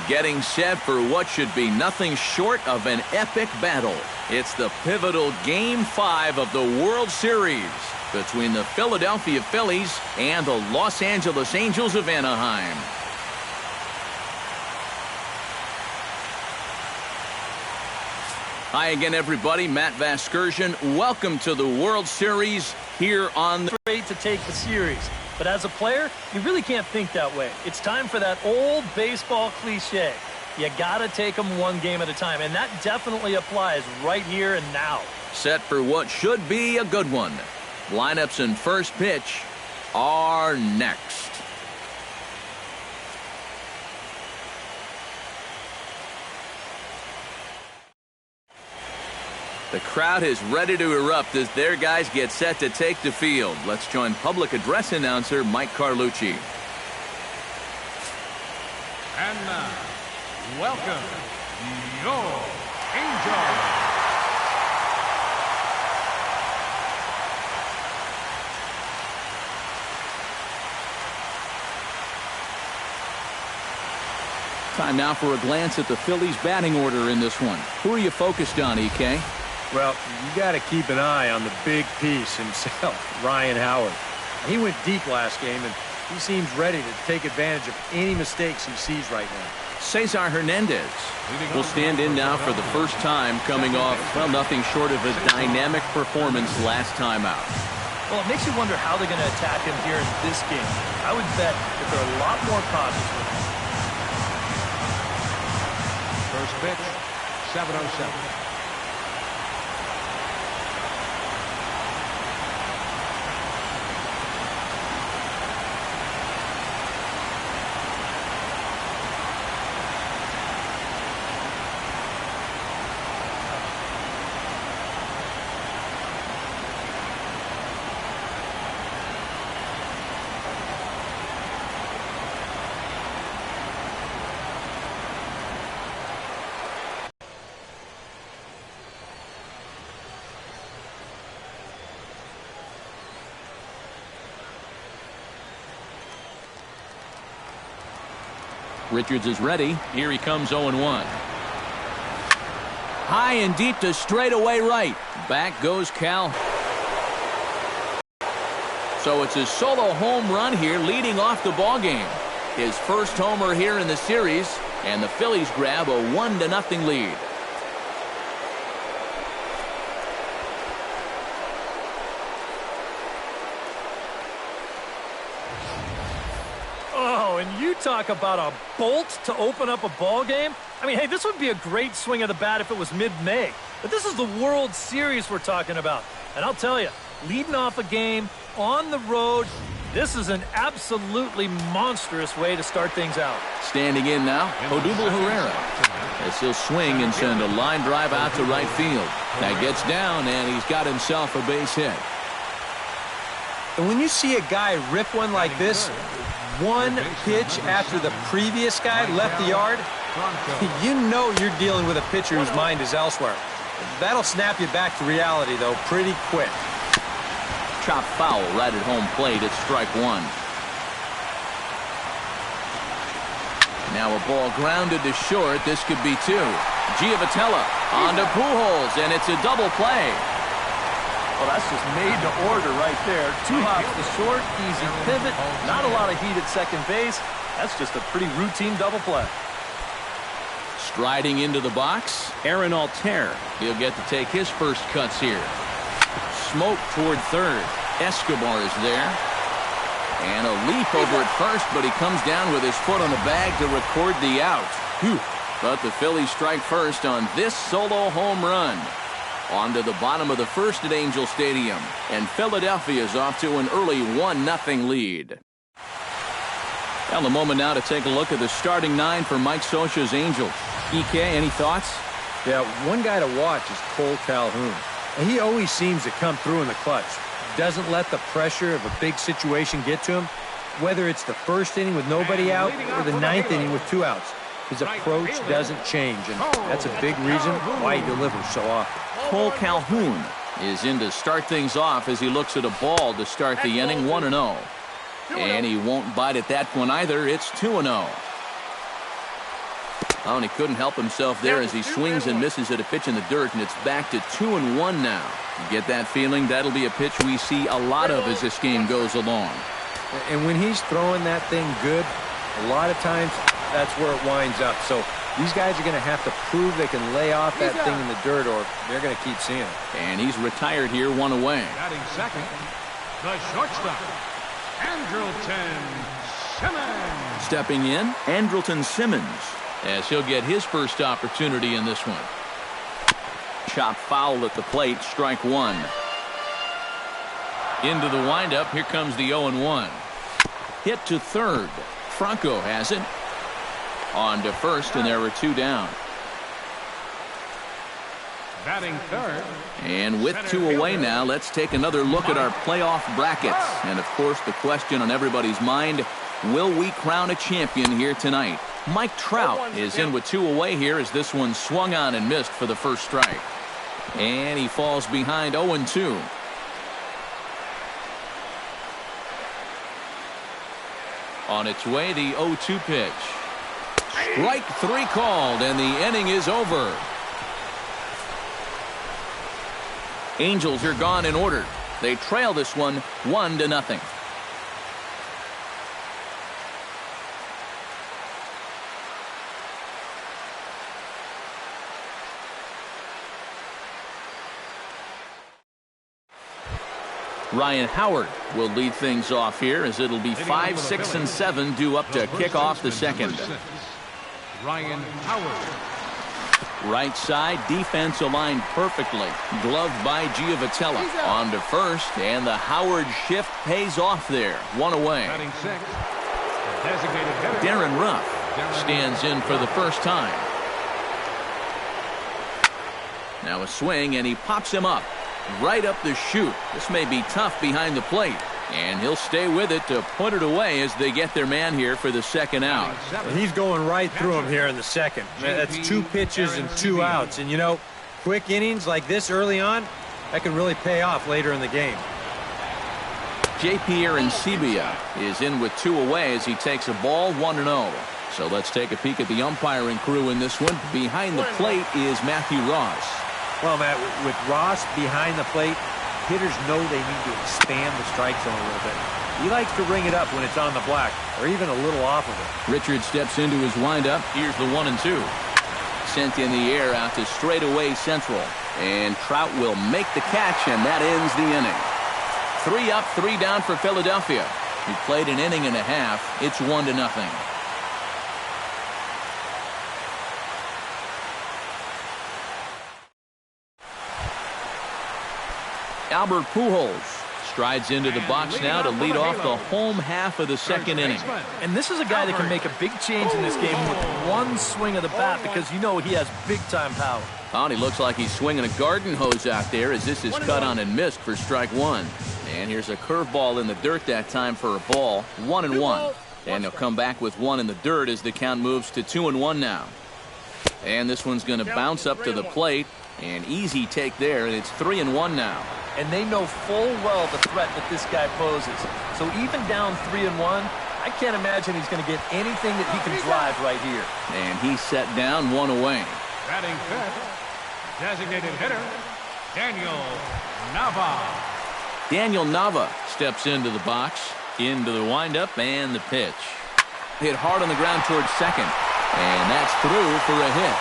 getting set for what should be nothing short of an epic battle. It's the pivotal Game 5 of the World Series between the Philadelphia Phillies and the Los Angeles Angels of Anaheim. Hi again, everybody. Matt Vasgersian. Welcome to the World Series here on the... Great to take the series. But as a player, you really can't think that way. It's time for that old baseball cliche. You gotta take them one game at a time, and that definitely applies right here and now. Set for what should be a good one. Lineups and first pitch are next. The crowd is ready to erupt as their guys get set to take the field. Let's join public address announcer Mike Carlucci. And now, welcome, your Angels. Time now for a glance at the Phillies' batting order in this one. Who are you focused on, EK? Well, you got to keep an eye on the big piece himself, Ryan Howard. He went deep last game, and he seems ready to take advantage of any mistakes he sees right now. Cesar Hernandez will stand in now for the first time, coming off, well, nothing short of a dynamic performance last time out. Well, it makes you wonder how they're going to attack him here in this game. I would bet that they're a lot more cautious with him. First pitch, 7:07. Richards is ready. Here he comes 0-1. High and deep to straightaway right. Back goes Cal. So it's his solo home run here leading off the ballgame. His first homer here in the series, and the Phillies grab a 1-0 lead. And you talk about a bolt to open up a ball game. I mean, hey, this would be a great swing of the bat if it was mid-May. But this is the World Series we're talking about. And I'll tell you, leading off a game on the road, this is an absolutely monstrous way to start things out. Standing in now, Odubel Herrera. As he'll swing and send a line drive out to right field. That gets down, and he's got himself a base hit. And when you see a guy rip one like this, one pitch after the previous guy left the yard, you know you're dealing with a pitcher whose mind is elsewhere. That'll snap you back to reality, though, pretty quick. Chop foul right at home plate at strike one. Now a ball grounded to short. This could be two. Giavotella on to Pujols, and it's a double play. Well, that's just made to order right there. Two hops to short, easy pivot, not a lot of heat at second base. That's just a pretty routine double play. Striding into the box, Aaron Altair. He'll get to take his first cuts here. Smoke toward third. Escobar is there. And a leap over at first, but he comes down with his foot on the bag to record the out. Whew. But the Phillies strike first on this solo home run. On to the bottom of the first at Angel Stadium, and Philadelphia is off to an early 1-0 lead. Well, a moment now to take a look at the starting nine for Mike Scioscia's Angels. EK, any thoughts? Yeah, one guy to watch is Cole Calhoun. And he always seems to come through in the clutch. Doesn't let the pressure of a big situation get to him. Whether it's the first inning with nobody out or the ninth inning with two outs, his approach doesn't change, and that's a big reason why he delivers so often. Cole Calhoun is in to start things off as he looks at a ball to start the inning 1-0. And he won't bite at that one either. It's 2-0. Oh, and he couldn't help himself there as he swings and misses at a pitch in the dirt, and it's back to 2-1 now. You get that feeling that'll be a pitch we see a lot of as this game goes along. And when he's throwing that thing good, a lot of times that's where it winds up. So these guys are going to have to prove they can lay off that thing in the dirt, or they're going to keep seeing it. And he's retired here, 1 away. Batting second, the shortstop, Andrelton Simmons. Stepping in, Andrelton Simmons, as he'll get his first opportunity in this one. Chop foul at the plate, strike 1. Into the windup, here comes the 0-1. Hit to third. Franco has it. On to first, and there were 2 down. Batting third. And with 2 away now, let's take another look at our playoff brackets. And, of course, the question on everybody's mind, will we crown a champion here tonight? Mike Trout is in with 2 away here as this one swung on and missed for the first strike. And he falls behind 0-2. On its way, the 0-2 pitch. Strike 3 called, and the inning is over. Angels are gone in order. They trail this one 1-0. Ryan Howard will lead things off here as it'll be 5, 6, and 7 due up to kick off the second. Ryan Howard. Right side defense aligned perfectly. Gloved by Giovitella. On to first, and the Howard shift pays off there. 1 away. Batting sixth, the designated hitter, Darren Ruff stands in for the first time. Now a swing, and he pops him up. Right up the chute. This may be tough behind the plate. And he'll stay with it to put it away as they get their man here for the second out. He's going right through him here in the second. That's 2 pitches and 2 outs. And, you know, quick innings like this early on, that can really pay off later in the game. J.P. Arancibia is in with 2 away as he takes a ball 1-0. So let's take a peek at the umpiring crew in this one. Behind the plate is Matthew Ross. Well, Matt, with Ross behind the plate, hitters know they need to expand the strike zone a little bit. He likes to ring it up when it's on the black, or even a little off of it. Richard steps into his windup. Here's the 1-2. Sent in the air out to straightaway central. And Trout will make the catch, and that ends the inning. 3 up, 3 down for Philadelphia. He played an inning and a half. It's 1-0. Albert Pujols strides into the box now to lead off the home half of the second inning. And this is a guy that can make a big change in this game with 1 swing of the bat, because you know he has big-time power. Oh, he looks like he's swinging a garden hose out there as this is cut on and missed for strike 1. And here's a curveball in the dirt that time for a ball. 1-1. And he'll come back with 1 in the dirt as the count moves to 2-1 now. And this one's going to bounce up to the plate. An easy take there, and it's 3-1 now. And they know full well the threat that this guy poses. So even down 3-1, I can't imagine he's going to get anything that he can drive right here. And he's set down 1 away. Batting fifth, designated hitter, Daniel Nava. Daniel Nava steps into the box, into the windup, and the pitch. Hit hard on the ground towards second. And that's through for a hit.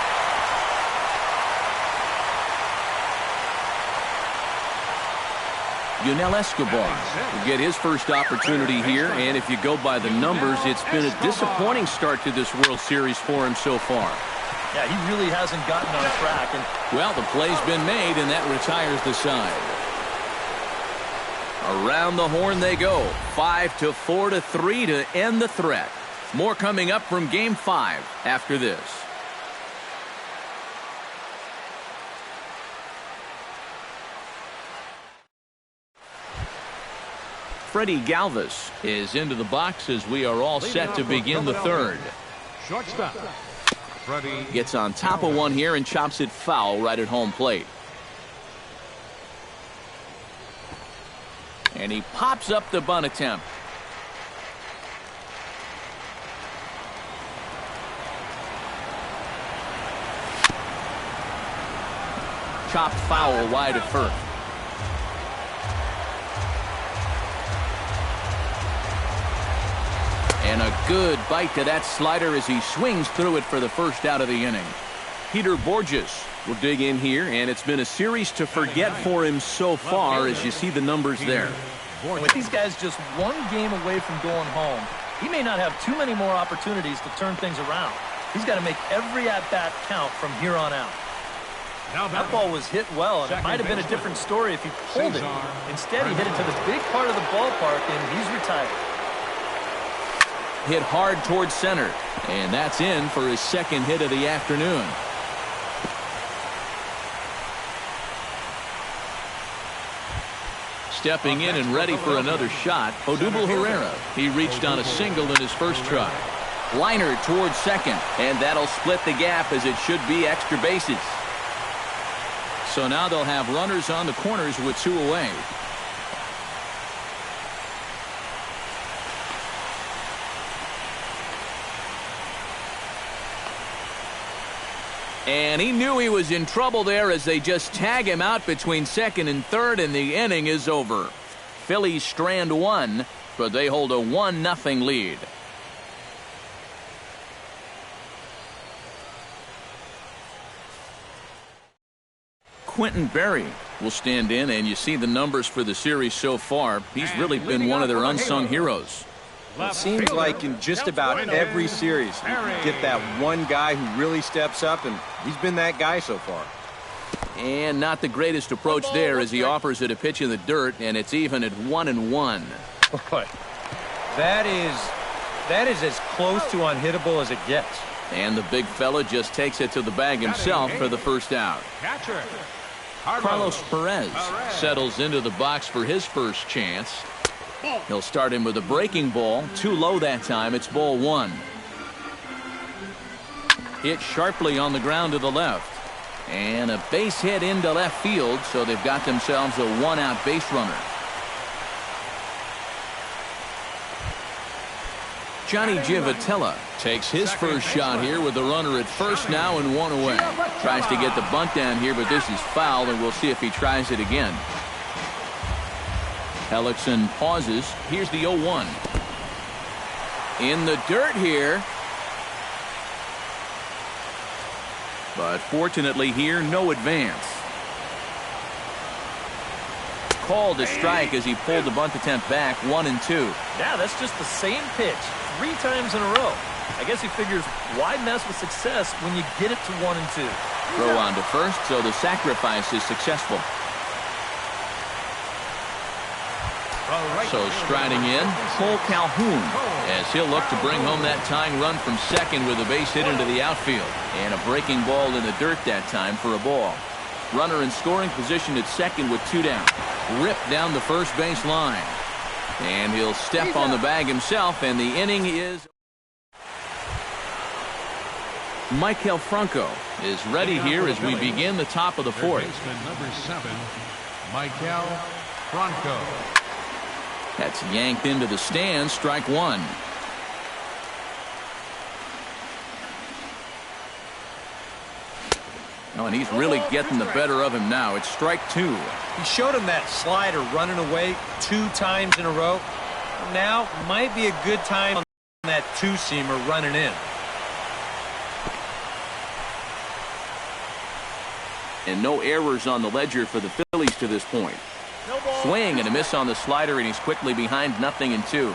Yunel Escobar will get his first opportunity here, and if you go by the numbers, it's been a disappointing start to this World Series for him so far. Yeah, he really hasn't gotten on track. And well, the play's been made, and that retires the side. Around the horn they go. 5-4-3 to end the threat. More coming up from Game 5 after this. Freddie Galvis is into the box as we are all set to begin the third. Shortstop, Freddie gets on top of one here and chops it foul right at home plate. And he pops up the bunt attempt. Chopped foul wide of first. And a good bite to that slider as he swings through it for the first out of the inning. Peter Borges will dig in here, and it's been a series to forget for him so far as you see the numbers there. With these guys just one game away from going home, he may not have too many more opportunities to turn things around. He's got to make every at-bat count from here on out. That ball was hit well, and it might have been a different story if he pulled it. Instead, he hit it to the big part of the ballpark, and he's retired. Hit hard towards center, and that's in for his second hit of the afternoon. Stepping in and ready for another shot, Odubel Herrera. He reached on a single in his first try. Liner towards second, and that'll split the gap as it should be extra bases. So now they'll have runners on the corners with two away. And he knew he was in trouble there as they just tag him out between second and third, and the inning is over. Phillies strand one, but they hold a 1-0 lead. Quentin Berry will stand in, and you see the numbers for the series so far. He's really been one of their unsung heroes. It seems like in just about every series, you get that one guy who really steps up, and he's been that guy so far. And not the greatest approach there as he offers it a pitch in the dirt, and it's even at 1-1. Boy, that is as close to unhittable as it gets. And the big fella just takes it to the bag himself for the first out. Carlos Perez settles into the box for his first chance. He'll start him with a breaking ball. Too low that time. It's ball one. Hit sharply on the ground to the left. And a base hit into left field, so they've got themselves a one-out base runner. Johnny Givotella takes his first shot here with the runner at first now and one away. Tries to get the bunt down here, but this is foul, and we'll see if he tries it again. Hellickson pauses. Here's the 0-1. In the dirt here. But fortunately here, no advance. Called a strike as he pulled the bunt attempt back, 1-2. Yeah, that's just the same pitch 3 times in a row. I guess he figures, why mess with success when you get it to 1-2? Throw on to first, so the sacrifice is successful. So striding in, Cole Calhoun, as he'll look to bring home that tying run from second with a base hit into the outfield. And a breaking ball in the dirt that time for a ball. Runner in scoring position at second with 2 down. Ripped down the first base line. And he'll step on the bag himself, and the inning is... Michael Franco is ready here as we begin the top of the fourth. Number 7, Michael Franco. That's yanked into the stands, strike one. Oh, and he's really getting the better of him now. It's strike 2. He showed him that slider running away 2 times in a row. Now might be a good time on that 2-seamer running in. And no errors on the ledger for the Phillies to this point. Swing and a miss on the slider, and he's quickly behind 0-2.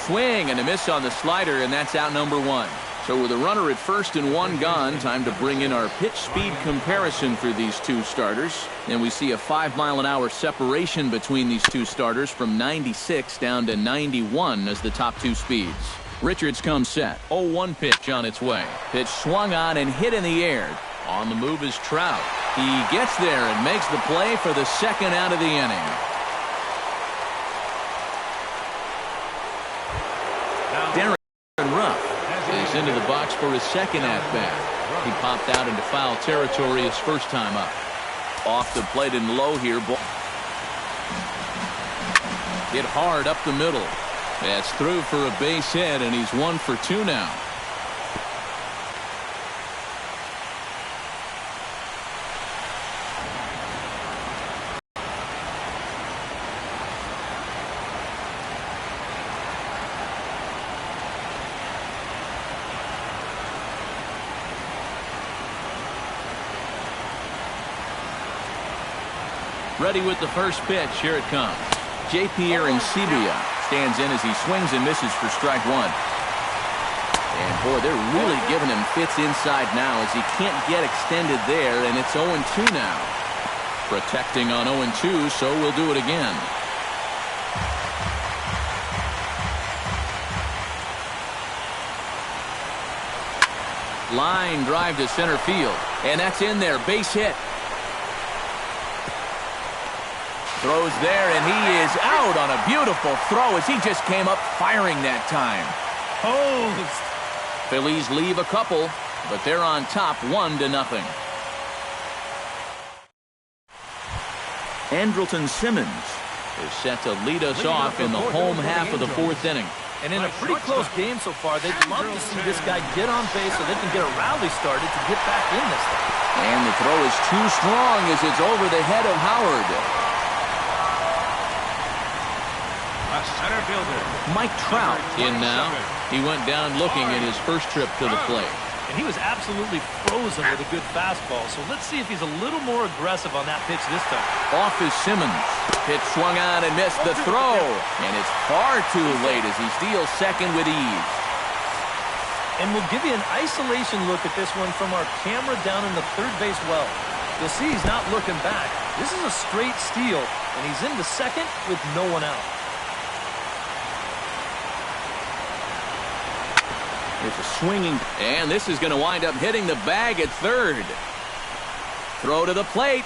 Swing and a miss on the slider, and that's out number 1. So with a runner at first and 1 gone, time to bring in our pitch speed comparison for these two starters. And we see a 5-mile-an-hour separation between these two starters from 96 down to 91 as the top 2 speeds. Richards comes set. 0-1 pitch on its way. Pitch swung on and hit in the air. On the move is Trout. He gets there and makes the play for the second out of the inning. Darren Ruff is into the box for his second at-bat. He popped out into foul territory his first time up. Off the plate and low here. Hit hard up the middle. That's through for a base hit, and he's 1 for 2 now. Ready with the first pitch. Here it comes. J.P. Arancibia stands in as he swings and misses for strike one. And, boy, they're really giving him fits inside now as he can't get extended there, and it's 0-2 now. Protecting on 0-2, so we'll do it again. Line drive to center field, and that's in there. Base hit. Throws there, and he is out on a beautiful throw as he just came up firing that time. Posed. Phillies leave a couple, but they're on top 1-0. Andrelton Simmons is set to lead us off in the home half of the 4th inning. And in a pretty close game so far, they'd love to see this guy get on base so they can get a rally started to get back in this thing. And the throw is too strong as it's over the head of Howard. A center fielder. Mike Trout in now. He went down looking in his first trip to the plate. And he was absolutely frozen with a good fastball, so let's see if he's a little more aggressive on that pitch this time. Off is Simmons. Pitch swung on and missed the throw. And it's far too late as he steals second with ease. And we'll give you an isolation look at this one from our camera down in the third base well. You'll see he's not looking back. This is a straight steal, and he's into second with no one out. There's a swinging, and this is going to wind up hitting the bag at third. Throw to the plate.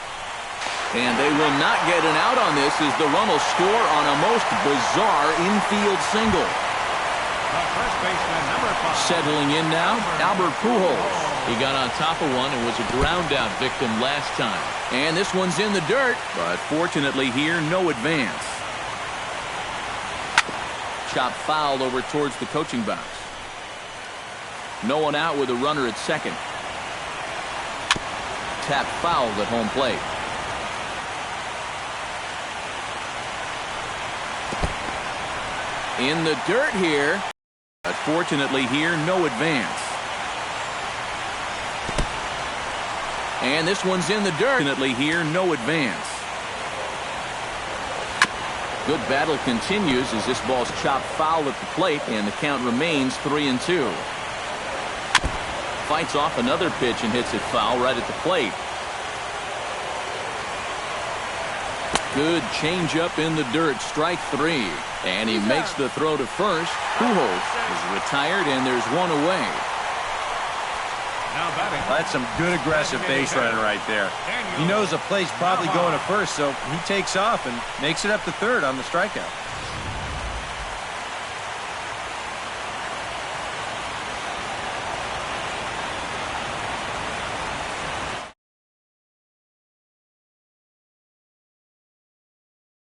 And they will not get an out on this as the run will score on a most bizarre infield single. The first baseman, number 5. Settling in now, Albert Pujols. He got on top of one and was a ground-out victim last time. And this one's in the dirt, but fortunately here, no advance. Chop fouled over towards the coaching box. No one out with a runner at second. Tap fouled at home plate. In the dirt here, but fortunately here, no advance. And this one's in the dirt. Fortunately here, no advance. Good battle continues as this ball's chopped foul at the plate, and the count remains 3-2. Fights off another pitch and hits it foul right at the plate. Good changeup in the dirt, strike 3. And he makes the throw to first. Pujols is retired, and there's one away. Now batting. That's some good aggressive base running right there. He knows the play's probably going to first, so he takes off and makes it up to third on the strikeout.